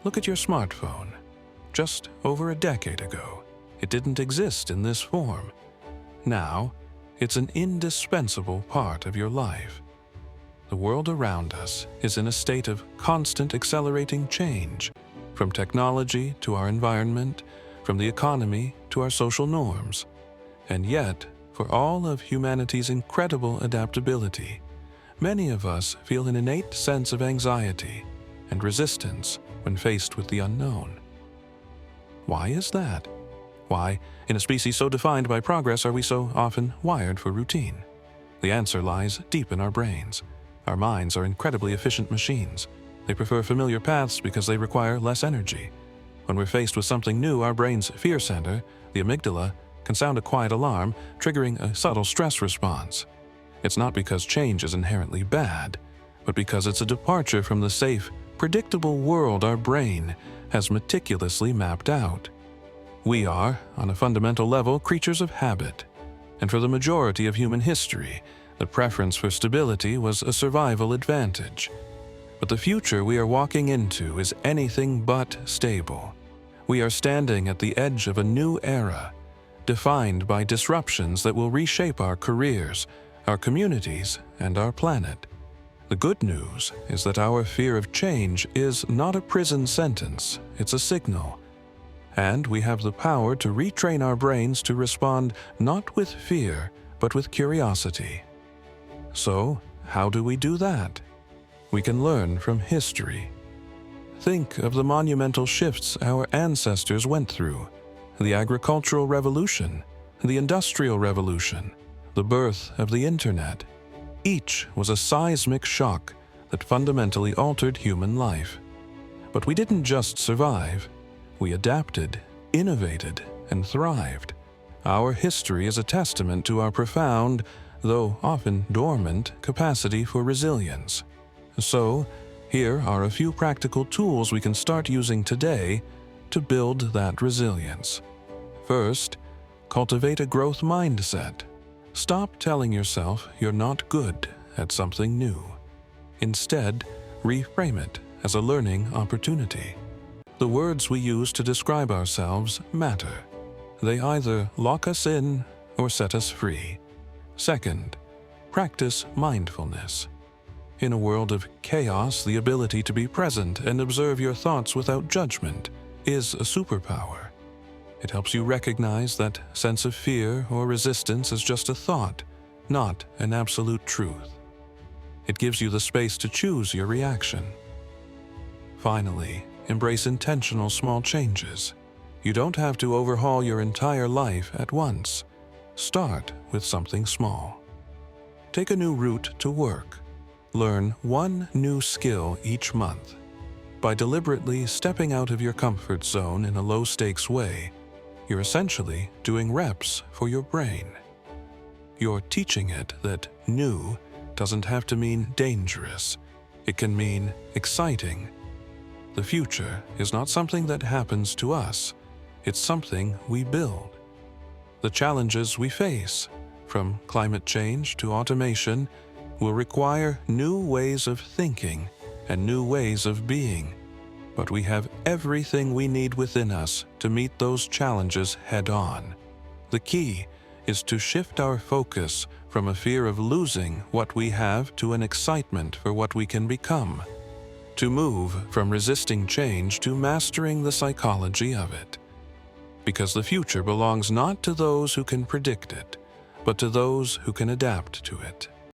Look at your smartphone. Just over a decade ago, it didn't exist in this form. Now, it's an indispensable part of your life. The world around us is in a state of constant accelerating change, from technology to our environment, from the economy to our social norms. And yet, for all of humanity's incredible adaptability, many of us feel an innate sense of anxiety and resistance when faced with the unknown. Why is that? Why, in a species so defined by progress, are we so often wired for routine? The answer lies deep in our brains. Our minds are incredibly efficient machines. They prefer familiar paths because they require less energy. When we're faced with something new, our brain's fear center, the amygdala, can sound a quiet alarm, triggering a subtle stress response. It's not because change is inherently bad, but because it's a departure from the safe, predictable world our brain has meticulously mapped out. We are, on a fundamental level, creatures of habit, and for the majority of human history, the preference for stability was a survival advantage. But the future we are walking into is anything but stable. We are standing at the edge of a new era, defined by disruptions that will reshape our careers, our communities, and our planet. The good news is that our fear of change is not a prison sentence, it's a signal. And we have the power to retrain our brains to respond not with fear, but with curiosity. So, how do we do that? We can learn from history. Think of the monumental shifts our ancestors went through: the agricultural revolution, the industrial revolution, the birth of the internet. Each was a seismic shock that fundamentally altered human life. But we didn't just survive. We adapted, innovated, and thrived. Our history is a testament to our profound, though often dormant, capacity for resilience. So, here are a few practical tools we can start using today to build that resilience. First, cultivate a growth mindset. Stop telling yourself you're not good at something new. Instead, reframe it as a learning opportunity. The words we use to describe ourselves matter. They either lock us in or set us free. Second, practice mindfulness. In a world of chaos, the ability to be present and observe your thoughts without judgment is a superpower. It helps you recognize that sense of fear or resistance as just a thought, not an absolute truth. It gives you the space to choose your reaction. Finally, embrace intentional small changes. You don't have to overhaul your entire life at once. Start with something small. Take a new route to work. Learn one new skill each month. By deliberately stepping out of your comfort zone in a low-stakes way, you're essentially doing reps for your brain. You're teaching it that new doesn't have to mean dangerous. It can mean exciting. The future is not something that happens to us. It's something we build. The challenges we face, from climate change to automation, will require new ways of thinking and new ways of being. But we have everything we need within us to meet those challenges head-on. The key is to shift our focus from a fear of losing what we have to an excitement for what we can become. To move from resisting change to mastering the psychology of it. Because the future belongs not to those who can predict it, but to those who can adapt to it.